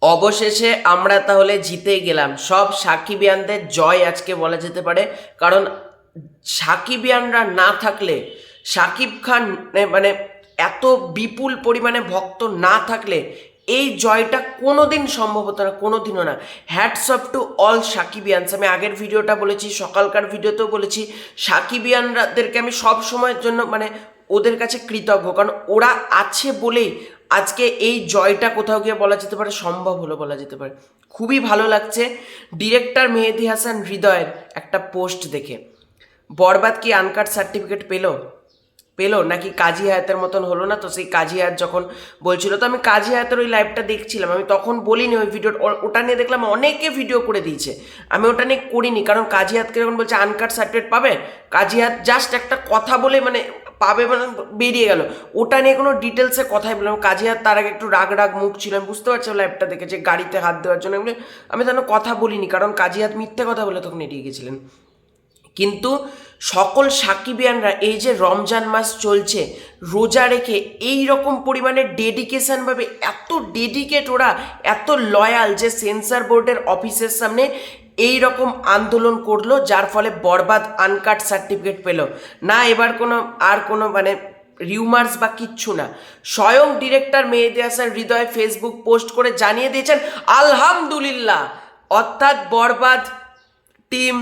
অবশেষে আমরা তাহলে জিতে গেলাম। সব সাকিবিয়ানদের জয় আজকে বলা যেতে পারে। কারণ সাকিবিয়ানরা না থাকলে, সাকিব খান মানে এত বিপুল পরিমাণে ভক্ত না থাকলে এই জয়টা কোনোদিন সম্ভব হতো না, কোনোদিনও না। Hats off to all Sakibians. আমি আগের ভিডিওটা বলেছি, সকালকার ভিডিওতেও বলেছি, সাকিবিয়ানরাদেরকে আমি সব সময়ের জন্য ওদের কাছে কৃতজ্ঞ। কারণ ওরা আছে বলেই আজকে এই জয়টা কোথাও গিয়ে বলা যেতে পারে সম্ভব হলো, বলা যেতে পারে। খুবই ভালো লাগছে ডিরেক্টর মেহেদী হাসান হৃদয়ের একটা পোস্ট দেখে। বরবাদ কি আনকাট সার্টিফিকেট পেলো নাকি কাজী হায়াতের মতন হলো না? তো সেই কাজী হায়াত যখন বলছিল, তো আমি কাজী হায়াতের ওই লাইভটা দেখছিলাম, আমি তখন বলিনি ওই ভিডিও, ওটা নিয়ে দেখলাম অনেকে ভিডিও করে দিয়েছে, আমি ওটা নিয়ে করিনি। কারণ কাজী হায়াতকে যখন বলছে আনকাট সার্টিফিকেট পাবে, কাজী হায়াত জাস্ট একটা কথা বলে পাবে বেরিয়ে গেল, ওটা নিয়ে কোনো ডিটেলসে কথাই বললাম। কাজী হায়াত তার আগে একটু রাগ রাগ মুখ ছিল, আমি বুঝতে পারছি লাইভটা দেখে যে গাড়িতে হাত দেওয়ার জন্য আমি তখন কথা বলিনি, কারণ কাজী হায়াত মিথ্যে কথা বলে তখন এড়িয়ে গেছিলেন। কিন্তু সকল সাকিবিয়ানরা এই যে রমজান মাস চলছে, রোজা রেখে এই রকম পরিমাণে ডেডিকেশনভাবে, এত ডেডিকেট ওরা, এত লয়াল যে সেন্সর বোর্ডের অফিসের সামনে এই রকম আন্দোলন করলো, যার ফলে বরবাদ আনকাট সার্টিফিকেট পেল না। এবার কোনো রিউমার্স বা কিচ্ছু না, স্বয়ং ডিরেক্টর মেহেদী হাসান হৃদয় ফেসবুক পোস্ট করে জানিয়ে দিয়েছেন আলহামদুলিল্লাহ, অর্থাৎ বরবাদ টিম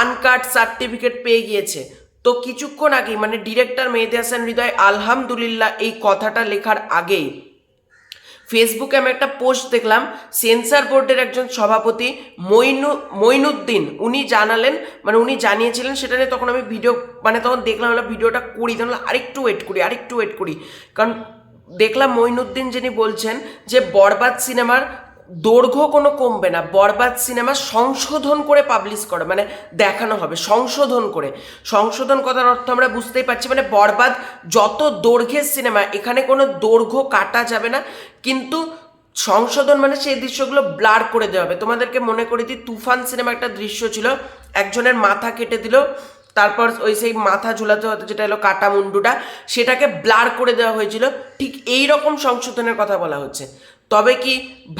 আনকাট সার্টিফিকেট পেয়ে গিয়েছে। তো কিছুক্ষণ আগেই ডিরেক্টর মেহেদী হাসান হৃদয় আলহামদুলিল্লাহ এই কথাটা লেখার আগেই ফেসবুকে আমি একটা পোস্ট দেখলাম, সেন্সর বোর্ডের একজন সভাপতি মইনুদ্দিন, উনি জানালেন, উনি জানিয়েছিলেন সেটা নিয়ে। তখন আমি ভিডিও তখন দেখলাম, ভিডিওটা করি, তখন আরেকটু ওয়েট করি, কারণ দেখলাম মইনুদ্দিন যিনি বলছেন যে বরবাদ সিনেমার দৈর্ঘ্য কোনো কমবে না, বরবাদ সিনেমা সংশোধন করে পাবলিশ করে দেখানো হবে, সংশোধন কথার অর্থ আমরা বুঝতেই পারছি, বরবাদ যত দৈর্ঘ্যের সিনেমা, এখানে কোনো দৈর্ঘ্য কাটা যাবে না, কিন্তু সংশোধন সেই দৃশ্যগুলো ব্লার করে দেওয়া হবে। তোমাদেরকে মনে করে দিই, তুফান সিনেমা একটা দৃশ্য ছিল, একজনের মাথা কেটে দিল, তারপর সেই মাথা ঝুলাতে হতো, যেটা হলো কাটা মুন্ডুটা, সেটাকে ব্লার করে দেওয়া হয়েছিল। ঠিক এই রকম সংশোধনের কথা বলা হচ্ছে। তবে কি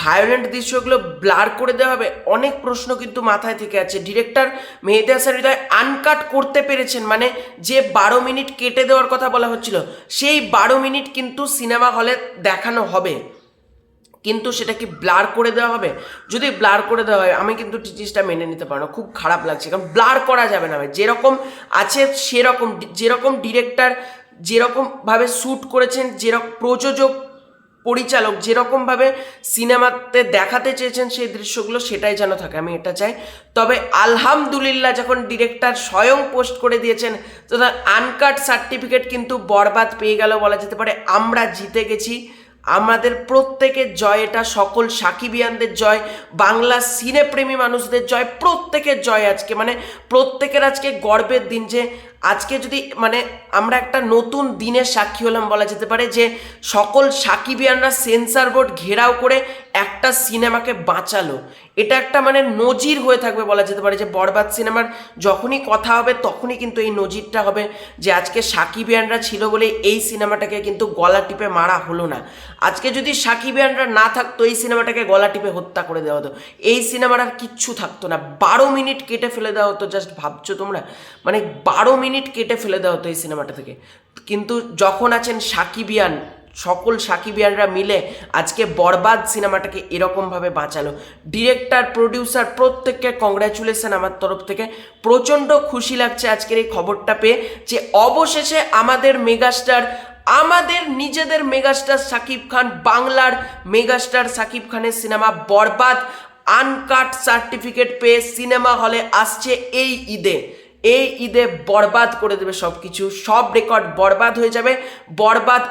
ভায়োলেন্ট দৃশ্যগুলো ব্লার করে দেওয়া হবে? অনেক প্রশ্ন কিন্তু মাথায় থেকে আছে। ডিরেক্টর মেহেদী হাসান হৃদয় আনকাট করতে পেরেছেন, যে 12 মিনিট কেটে দেওয়ার কথা বলা হচ্ছিল, সেই 12 মিনিট কিন্তু সিনেমা হলে দেখানো হবে, কিন্তু সেটা কি ব্লার করে দেওয়া হবে? যদি ব্লার করে দেওয়া হয়, আমি কিন্তু জিনিসটা মেনে নিতে পারবো না, খুব খারাপ লাগছে। কারণ ব্লার করা যাবে না, যেরকম আছে সেরকম, যেরকম ডিরেক্টর যেরকমভাবে শ্যুট করেছেন, যেরকম প্রযোজক পরিচালক যেরকমভাবে সিনেমাতে দেখাতে চেয়েছেন সেই দৃশ্যগুলো, সেটাই যেন থাকে, আমি এটা চাই। তবে আলহামদুলিল্লাহ, যখন ডিরেক্টর স্বয়ং পোস্ট করে দিয়েছেন, তো তার আনকাট সার্টিফিকেট কিন্তু বরবাদ পেয়ে গেল বলা যেতে পারে। আমরা জিতে গেছি, আমাদের প্রত্যেকের জয় এটা, সকল সাকিবিয়ানদের জয়, বাংলা সিনেপ্রেমী মানুষদের জয়, প্রত্যেকের জয় আজকে। প্রত্যেকের আজকে গর্বের দিন, যে আজকে যদি আমরা একটা নতুন দিনের সাক্ষী হলাম বলা যেতে পারে, যে সকল সাকিবিয়ানরা সেন্সর বোর্ড ঘেরাও করে একটা সিনেমাকে বাঁচালো। এটা একটা নজির হয়ে থাকবে বলা যেতে পারে, যে বরবাদ সিনেমার যখনই কথা হবে তখনই কিন্তু এই নজিরটা হবে, যে আজকে সাকিবিয়ানরা ছিল বলে এই সিনেমাটাকে কিন্তু গলা টিপে মারা হলো না। আজকে যদি সাকিবিয়ানরা না থাকতো, এই সিনেমাটাকে গলা টিপে হত্যা করে দেওয়া হতো, এই সিনেমার আর কিচ্ছু থাকতো না। 12 মিনিট কেটে ফেলে দেওয়া হতো, জাস্ট ভাবছো তোমরা, 12 মিনিট কেটে ফেলে দেওয়া হতো এই সিনেমাটা থেকে। কিন্তু যখন আছেন সাকিবিয়ান, সকল সাকিবিয়ানরা মিলে আজকে বরবাদ সিনেমাটাকে এরকমভাবে বাঁচালো। ডিরেক্টর, প্রডিউসার, প্রত্যেককে কংগ্র্যাচুলেশন আমার তরফ থেকে। প্রচণ্ড খুশি লাগছে আজকের এই খবরটা পেয়ে, যে অবশেষে আমাদের মেগাস্টার, আমাদের নিজেদের মেগাস্টার শাকিব খান, বাংলার মেগাস্টার শাকিব খানের সিনেমা বরবাদ আনকাট সার্টিফিকেট পেয়ে সিনেমা হলে আসছে এই ঈদে বরবাদ করে দেবে সব কিছু, সব রেকর্ড বরবাদ হয়ে যাবে। বরবাদ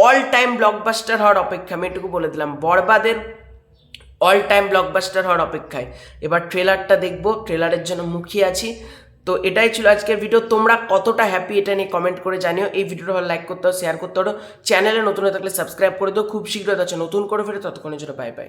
অল টাইম ব্লকবাস্টার হওয়ার অপেক্ষা, আমি এটুকু বলে দিলাম, বরবাদের অল টাইম ব্লকবাস্টার হওয়ার অপেক্ষায়। এবার ট্রেলারটা দেখবো, ট্রেলারের জন্য মুখিয়ে আছি। তো এটাই ছিল আজকের ভিডিও। তোমরা কতটা হ্যাপি এটা নিয়ে কমেন্ট করে জানিও। এই ভিডিওটা ভালো লাইক করতে হবে, শেয়ার করতে হবে, চ্যানেলে নতুন হয়ে থাকলে সাবস্ক্রাইব করে দিও। খুব শীঘ্রই নতুন করে ফেরে, ততক্ষণের জন্য বাই বাই।